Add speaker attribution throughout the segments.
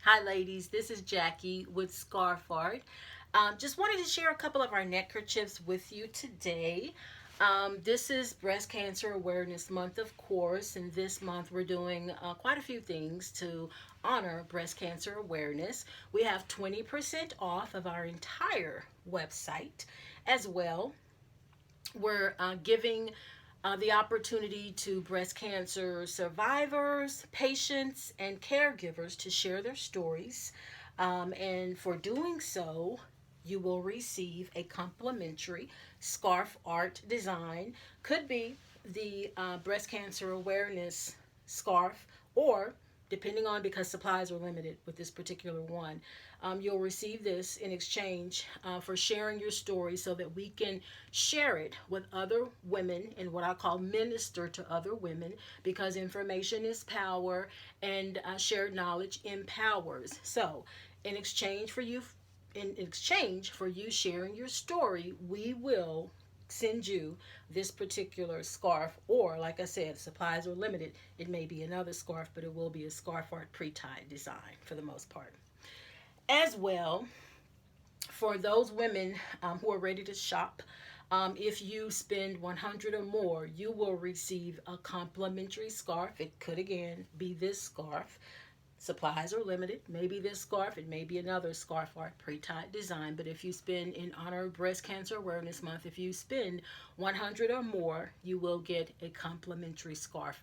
Speaker 1: Hi, ladies. This is Jackie with Scarf Art. Just wanted to share a couple of our neckerchiefs with you today. This is Breast Cancer Awareness Month, of course, and this month we're doing quite a few things to honor breast cancer awareness. We have 20% off of our entire website as well. We're giving the opportunity to breast cancer survivors, patients, and caregivers to share their stories. And for doing so, you will receive a complimentary scarf art design. Could be the breast cancer awareness scarf, or depending on, because supplies are limited with this particular one, you'll receive this in exchange for sharing your story so that we can share it with other women and what I call minister to other women, because information is power and shared knowledge empowers. So in exchange for you sharing your story, we will send you this particular scarf, or like I said, supplies are limited. It may be another scarf, but it will be a scarf art pre-tied design for the most part. As well, for those women who are ready to shop, if you spend 100 or more, you will receive a complimentary scarf. It could again be this scarf. Supplies are limited. Maybe this scarf, it may be another scarf art pre-tied design. But if you spend, in honor of Breast Cancer Awareness Month, if you spend 100 or more, you will get a complimentary scarf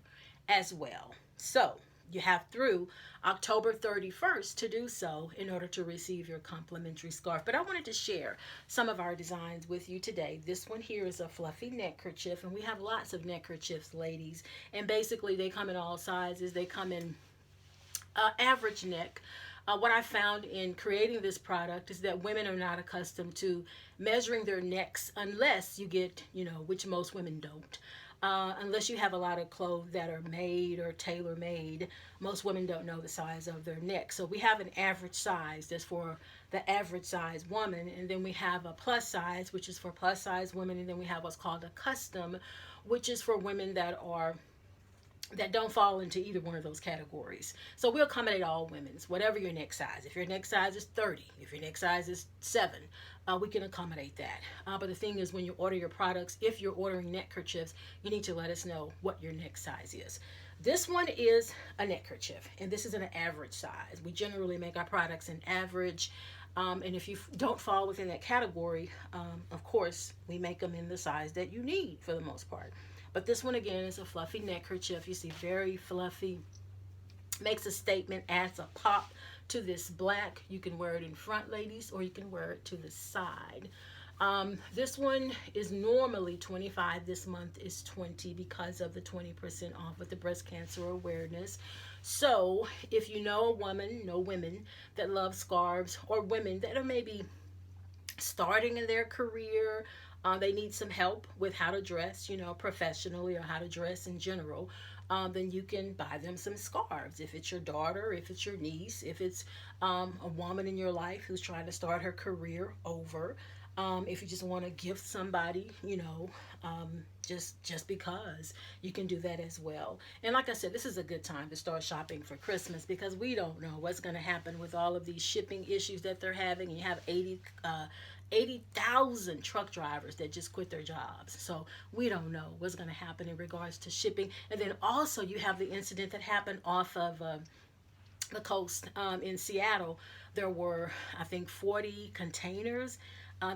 Speaker 1: as well. So you have through October 31st to do so in order to receive your complimentary scarf. But I wanted to share some of our designs with you today. This one here is a fluffy neckerchief, and we have lots of neckerchiefs, ladies. And basically, they come in all sizes. They come in average neck. What I found in creating this product is that women are not accustomed to measuring their necks unless you get, which most women don't. Unless you have a lot of clothes that are made or tailor made, most women don't know the size of their neck. So we have an average size that's for the average size woman, and then we have a plus size, which is for plus size women, and then we have what's called a custom, which is for women that don't fall into either one of those categories. So we'll accommodate all women's, whatever your neck size. If your neck size is 30, if your neck size is 7, we can accommodate that. But the thing is, when you order your products, if you're ordering neckerchiefs, you need to let us know what your neck size is. This one is a neckerchief, and this is an average size. We generally make our products an average. And if you don't fall within that category, of course, we make them in the size that you need for the most part. But this one again is a fluffy neckerchief. You see, very fluffy. Makes a statement, adds a pop to this black. You can wear it in front, ladies, or you can wear it to the side. This one is normally 25. This month is 20 because of the 20% off with the breast cancer awareness. So if you know women that love scarves, or women that are maybe starting in their career, they need some help with how to dress, professionally, or how to dress in general, then you can buy them some scarves. If it's your daughter, if it's your niece, if it's a woman in your life who's trying to start her career over, if you just want to gift somebody, just because, you can do that as well. And like I said, this is a good time to start shopping for Christmas, because we don't know what's going to happen with all of these shipping issues that they're having. You have 80,000 truck drivers that just quit their jobs. So we don't know what's going to happen in regards to shipping. And then also you have the incident that happened off of the coast in Seattle. There were, I think, 40 containers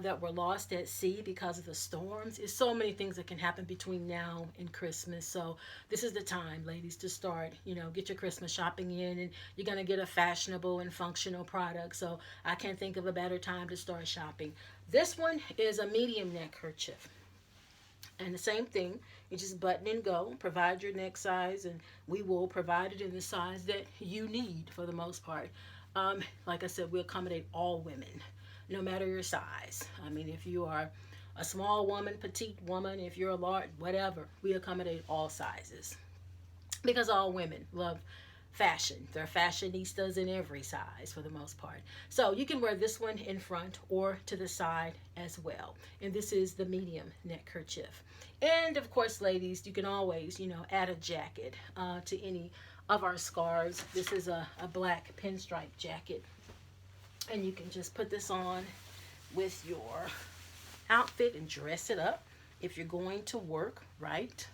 Speaker 1: that were lost at sea because of the storms. It's so many things that can happen between now and Christmas. So this is the time, ladies, to start, get your Christmas shopping in, and you're going to get a fashionable and functional product. So I can't think of a better time to start shopping. This one is a medium neck kerchief. And the same thing, you just button and go, provide your neck size, and we will provide it in the size that you need for the most part. Like I said, we accommodate all women, no matter your size. I mean, if you are a small woman, petite woman, if you're a large, whatever, we accommodate all sizes, because all women love fashion. They're fashionistas in every size for the most part. So you can wear this one in front or to the side as well. And this is the medium neck kerchief. And of course, ladies, you can always, add a jacket to any of our scarves. This is a black pinstripe jacket. And you can just put this on with your outfit and dress it up if you're going to work, right?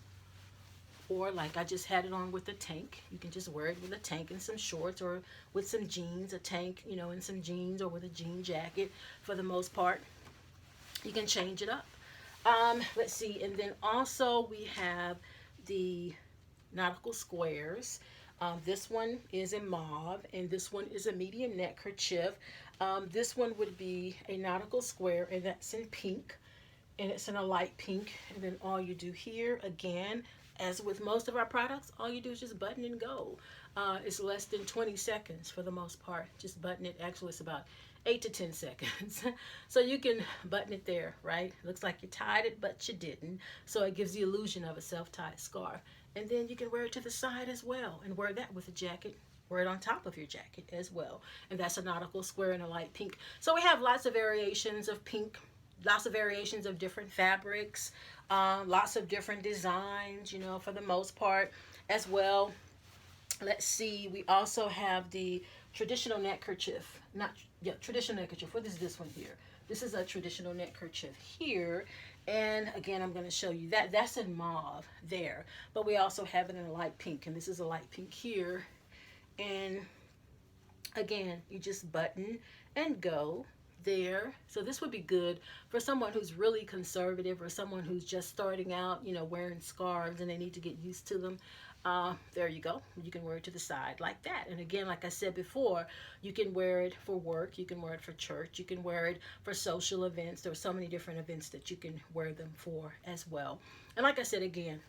Speaker 1: Or like I just had it on with a tank. You can just wear it with a tank and some shorts, or with some jeans, a tank, you know, and some jeans, or with a jean jacket. For the most part, you can change it up. Let's see, and then also we have the nautical squares. This one is in mauve, and this one is a medium neck kerchief. This one would be a nautical square, and that's in pink, and it's in a light pink. And then all you do here, again, as with most of our products, all you do is just button and go. It's less than 20 seconds for the most part. Just button it. Actually, it's about 8 to 10 seconds. So you can button it there, right? Looks like you tied it, but you didn't. So it gives the illusion of a self-tied scarf. And then you can wear it to the side as well, and wear that with a jacket. Wear it on top of your jacket as well. And that's a nautical square in a light pink. So we have lots of variations of pink, lots of variations of different fabrics, lots of different designs, you know, for the most part as well. Let's see, we also have the traditional neck kerchief. Traditional neck kerchief. What is this one here? This is a traditional neck kerchief here. And again, I'm going to show you that. That's in mauve there. But we also have it in a light pink. And this is a light pink here. And again, you just button and go there. So this would be good for someone who's really conservative, or someone who's just starting out, you know, wearing scarves and they need to get used to them. There you go. You can wear it to the side like that. And again, like I said before, you can wear it for work. You can wear it for church. You can wear it for social events. There are so many different events that you can wear them for as well. And like I said, again,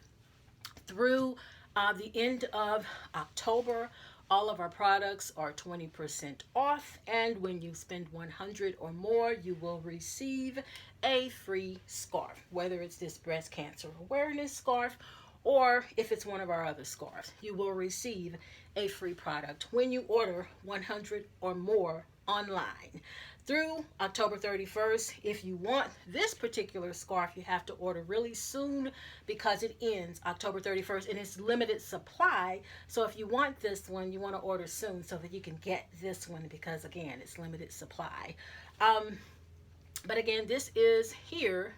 Speaker 1: through the end of October, all of our products are 20% off, and when you spend $100 or more, you will receive a free scarf, whether it's this breast cancer awareness scarf, or if it's one of our other scarves, you will receive a free product when you order 100 or more online. Through October 31st, if you want this particular scarf, you have to order really soon, because it ends October 31st and it's limited supply. So if you want this one, you want to order soon so that you can get this one, because again, it's limited supply. But again, this is here,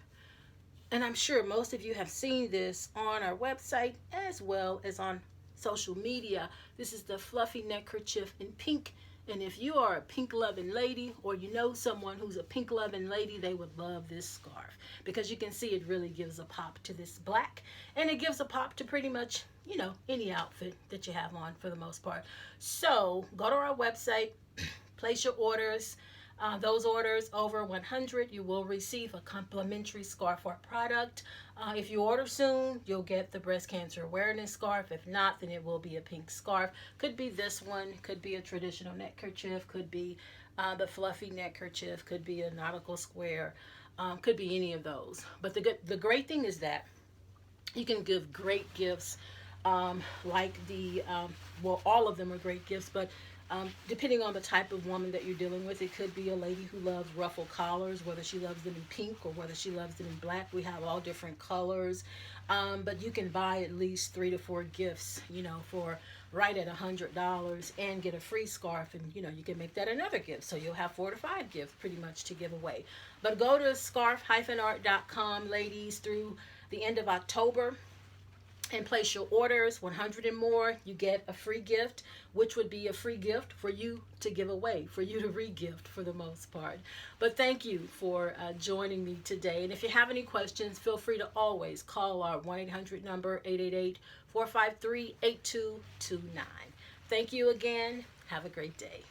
Speaker 1: and I'm sure most of you have seen this on our website as well as on social media. This is the fluffy neck kerchief in pink. And if you are a pink loving lady, or you know someone who's a pink loving lady, they would love this scarf, because you can see it really gives a pop to this black, and it gives a pop to pretty much, you know, any outfit that you have on for the most part. So go to our website, place your orders. Those orders over 100, you will receive a complimentary scarf or product. If you order soon, you'll get the breast cancer awareness scarf. If not, then it will be a pink scarf. Could be this one, could be a traditional neck kerchief, could be the fluffy neck kerchief, could be a nautical square, could be any of those. But the great thing is that you can give great gifts, like well, all of them are great gifts, but depending on the type of woman that you're dealing with, it could be a lady who loves ruffled collars, whether she loves them in pink or whether she loves them in black. We have all different colors, but you can buy at least 3 to 4 gifts, you know, for right at $100, and get a free scarf, and you know, you can make that another gift, so you'll have 4 to 5 gifts pretty much to give away. But go to scarf-art.com, ladies, through the end of October, and place your orders. 100 and more, you get a free gift, which would be a free gift for you to give away, for you to re-gift for the most part. But thank you for joining me today. And if you have any questions, feel free to always call our 1-800 number, 888-453-8229. Thank you again. Have a great day.